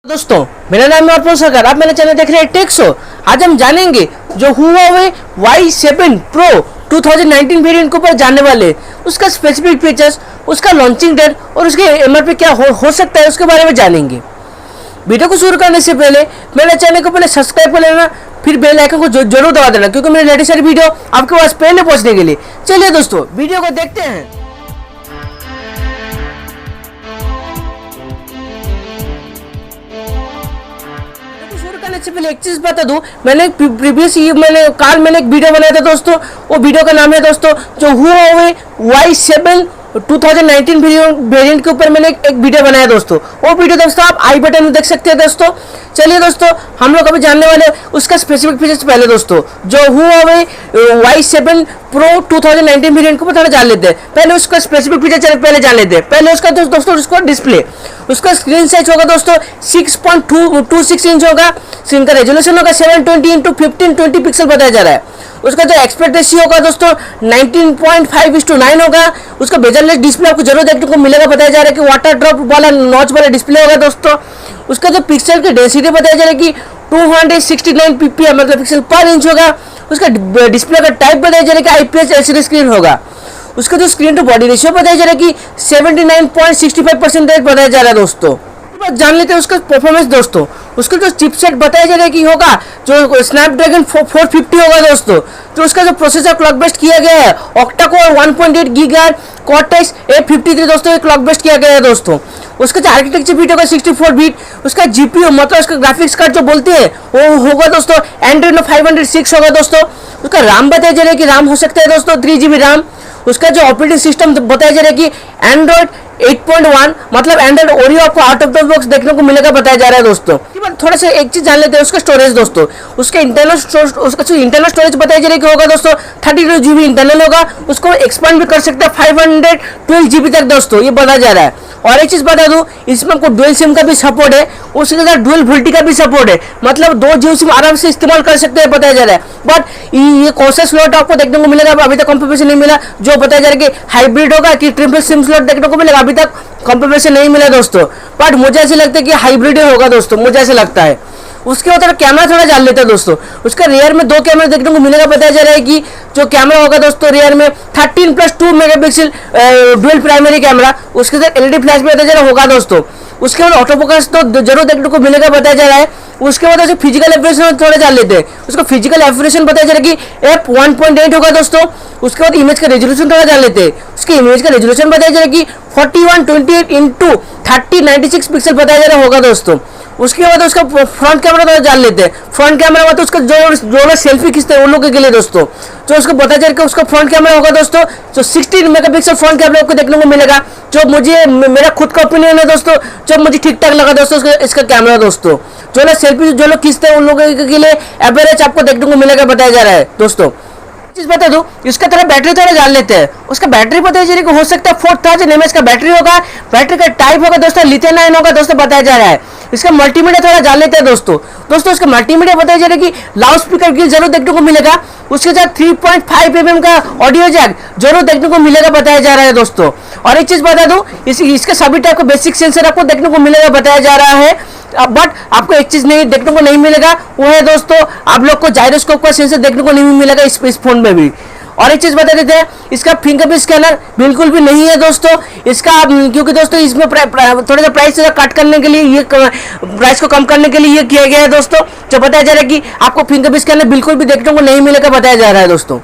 दोस्तों मेरा नाम है अर्पण सरकार, आप मेरे चैनल देख रहे हैं टेक शो। आज हम जानेंगे जो Huawei Y7 Pro 2019 वेरिएंट के ऊपर जाने वाले उसका स्पेसिफिक फीचर्स, उसका लॉन्चिंग डेट और उसके एमआरपी क्या हो सकता है उसके बारे में जानेंगे। वीडियो को शुरू करने से पहले मेरे चैनल को पहले सब्सक्राइब कर लेना, फिर बेल आइकन को जरूर दबा देना क्योंकि मेरी लेटेस्ट सारी वीडियो आपके पास पहले पहुंचने के लिए। चलिए दोस्तों वीडियो को देखते हैं। से पहले एक चीज बता दूं, मैंने प्रीवियस मैंने एक वीडियो बनाया था दोस्तों। वो वीडियो का नाम है दोस्तों जो Huawei Y7 2019 वेरिएंट के ऊपर मैंने एक वीडियो बनाया दोस्तों। वो वीडियो दोस्तों आप आई बटन में देख सकते हैं दोस्तों। चलिए दोस्तों हम लोग अभी जानने वाले उसका स्पेसिफिक फीचर्स पहले दोस्तों जो Huawei Y7 Pro 2019 वेरिएंट को थोड़ा जान लेते हैं। पहले उसका स्पेसिफिक फीचर पहले जान लेते हैं। पहले उसका दोस्तों उसका डिस्प्ले, उसका स्क्रीन साइज होगा दोस्तों 6.26 इंच होगा। स्क्रीन का रेजोल्यूशन होगा 720x1520 पिक्सल बताया जा रहा है। उसका जो एक्सपेक्ट रेशियो होगा दोस्तों 19.5:9 होगा। उसका बेजल डिस्प्ले आपको जरूर देखने को मिलेगा। बताया जा रहा है कि वाटर ड्रॉप वाला नॉच वाला डिस्प्ले होगा दोस्तों। उसका जो पिक्सल की डेंसिटी बताया जा रहा है कि 269 ppi मतलब पिक्सल पर इंच होगा। उसका डिस्प्ले का टाइप बताया जा रहा है कि IPS LCD स्क्रीन होगा। उसका जो स्क्रीन टू बॉडी रेशियो बताया जा रहा है कि 79.65% बताया जा रहा है दोस्तों। जान लेते हैं उसका परफॉर्मेंस दोस्तों। उसका जो चिपसेट बताया जा रहा है कि होगा जो स्नैपड्रैगन 450 होगा दोस्तों। तो उसका जो प्रोसेसर क्लॉक बेस्ट किया गया है Octa core 1.8 gigahertz Cortex A53 दोस्तों एक क्लॉक बेस्ट किया गया है दोस्तों। उसका जो आर्किटेक्चर बीट होगा 64 बीट। उसका जीपीयू मतलब उसका ग्राफिक्स कार्ड जो बोलते हैं वो होगा दोस्तों Adreno 506 होगा दोस्तों। उसका RAM बताया जा रहा है कि RAM हो सकता है दोस्तों 3GB RAM। उसका जो ऑपरेटिंग सिस्टम बताया जा रहा है कि Android 8.1 मतलब एंड्रॉइड ओरियो आपको आउट ऑफ द बॉक्स देखने को मिलेगा बताया जा रहा है दोस्तों। थोड़ा सा एक चीज जान लेते हैं उसका स्टोरेज दोस्तों। उसका इंटरनल स्टोरेज बताया जा रहा है कि होगा दोस्तों 32GB इंटरनल होगा। उसको एक्सपांड भी कर सकते हैं 512GB तक दोस्तों, ये बताया जा रहा है। और एक चीज बता दूं इसमें आपको डुअल सिम का भी सपोर्ट है, उसके साथ डुअल वोल्टी का भी सपोर्ट है मतलब दो जियो सिम आराम से इस्तेमाल कर सकते हैं बताया जा रहा है। बट ये कौन सा स्लॉट आपको देखने को मिलेगा अभी तक कंफर्मेशन नहीं मिला। जो बताया जा रहा है कि हाइब्रिड होगा कि ट्रिपल सिम स्लॉट देखने को मिलेगा, अभी तक कंफर्मेशन नहीं मिला दोस्तों। बट मुझे ऐसे लगता है कि हाइब्रिड होगा दोस्तों, मुझे ऐसे लगता है। उसके बाद कैमरा थोड़ा जान लेते हैं दोस्तों। उसका रियर में दो कैमरा देखने को मिलेगा। बताया जा रहा है कि जो कैमरा होगा दोस्तों रियर में 13+2 मेगापिक्सल डुअल प्राइमरी कैमरा। उसके साथ LED फ्लैश भी बताया जा रहा होगा दोस्तों। उसके बाद ऑटोफोकस तो जरूर देखने को मिलेगा बताया जा रहा है। उसके बाद फिजिकल एफिशिएंसी थोड़ा जान लेते हैं। उसका फिजिकल एफिशिएंसी बताया जा रहा है कि f1.8 होगा दोस्तों। उसके बाद इमेज का रेजोल्यूशन थोड़ा जान लेते हैं। उसके इमेज का रेजोल्यूशन बताया जा रहा है कि 4128x3096 पिक्सल बताया जा रहा होगा दोस्तों। उसके बाद उसका फ्रंट कैमरा तो जान लेते हैं। फ्रंट कैमरा में तो उसका जो सेल्फी खींचते हैं उन लोगों के लिए दोस्तों जो उसको बताया जा रहा है उसका फ्रंट कैमरा होगा दोस्तों जो 16 मेगापिक्सल फ्रंट कैमरा आपको देखने को मिलेगा। जो मुझे मेरा खुद का ओपिनियन है दोस्तों, जो मुझे ठीक ठाक लगा दोस्तों इसका कैमरा दोस्तों। जो ना सेल्फी जो लोग खींचते हैं उन लोगों के लिए एवरेज आपको देखने को मिलेगा बताया जा रहा है दोस्तों। चीज बता दूं इसका थोड़ा बैटरी थोड़ा जान लेते हैं। उसका बैटरी बताया जा रहा है हो सकता है 4000 mAh का बैटरी होगा। बैटरी का टाइप होगा दोस्तों लिथियम आयन होगा दोस्तों बताया जा रहा है। इसका मल्टीमीडिया थोड़ा जान लेते हैं दोस्तों। उसका मल्टीमीडिया बताया जा रहा है कि लाउड स्पीकर की जरूर देखने को मिलेगा। उसके साथ 3.5 mm का ऑडियो जैक जरूर देखने को मिलेगा बताया जा रहा है दोस्तों। और एक चीज बता दूं इसका सभी टाइप का बेसिक सेंसर आपको देखने को मिलेगा बताया जा रहा है। बट आपको एक चीज नहीं देखने को नहीं मिलेगा वो है दोस्तों आप लोग को जायरोस्कोप का सेंसर देखने को नहीं मिलेगा इस फोन में भी। और एक चीज बता देते हैं इसका फिंगरप्रिंट स्कैनर बिल्कुल भी नहीं है दोस्तों इसका, क्योंकि दोस्तों इसमें थोड़ा सा प्राइस कट करने के लिए ये प्राइस को कम करने के लिए ये किया गया है दोस्तों। जो बताया जा रहा है कि आपको फिंगरप्रिंट स्कैनर बिल्कुल भी देखने को नहीं मिलेगा बताया जा रहा है दोस्तों।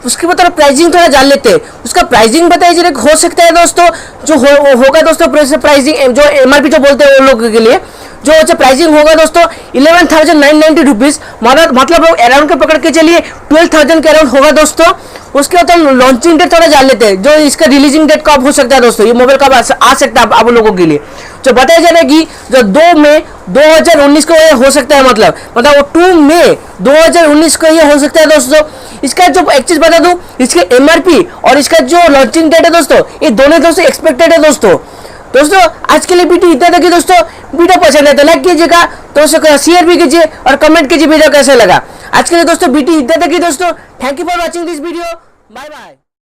उसके बाद प्राइसिंग थोड़ा जान लेते हैं। उसका प्राइसिंग बताया जा रहा है हो सकता है दोस्तों जो होगा दोस्तों प्राइसिंग जो MRP जो बोलते हैं उन लोगों के लिए जो प्राइसिंग होगा दोस्तों 11,990 रुपीज मतलब अराउंड के पकड़ के चलिए 12,000 के अराउंड होगा दोस्तों। उसके बाद लॉन्चिंग डेट थोड़ा जान लेते हैं। जो इसका रिलीजिंग डेट कब हो सकता है दोस्तों, ये मोबाइल कब आ सकता है आप लोगों के लिए। जो बताया जा रहा है कि जो 2 मई 2019 को ये हो सकता है मतलब 2 मई 2019 को ये हो सकता है दोस्तों। इसका जो एक चीज बता दूं इसके MRP और इसका जो लॉन्चिंग डेट है दोस्तों ये दोनों दोस्तों एक्सपेक्टेड है दोस्तों। आज के लिए वीडियो इतना था कि दोस्तों वीडियो पसंद है तो लाइक कीजिएगा, दोस्तों शेयर भी कीजिए और कमेंट कीजिए वीडियो कैसा लगा। आज के लिए दोस्तों वीडियो इतना था कि दोस्तों thank you for watching this video, bye bye.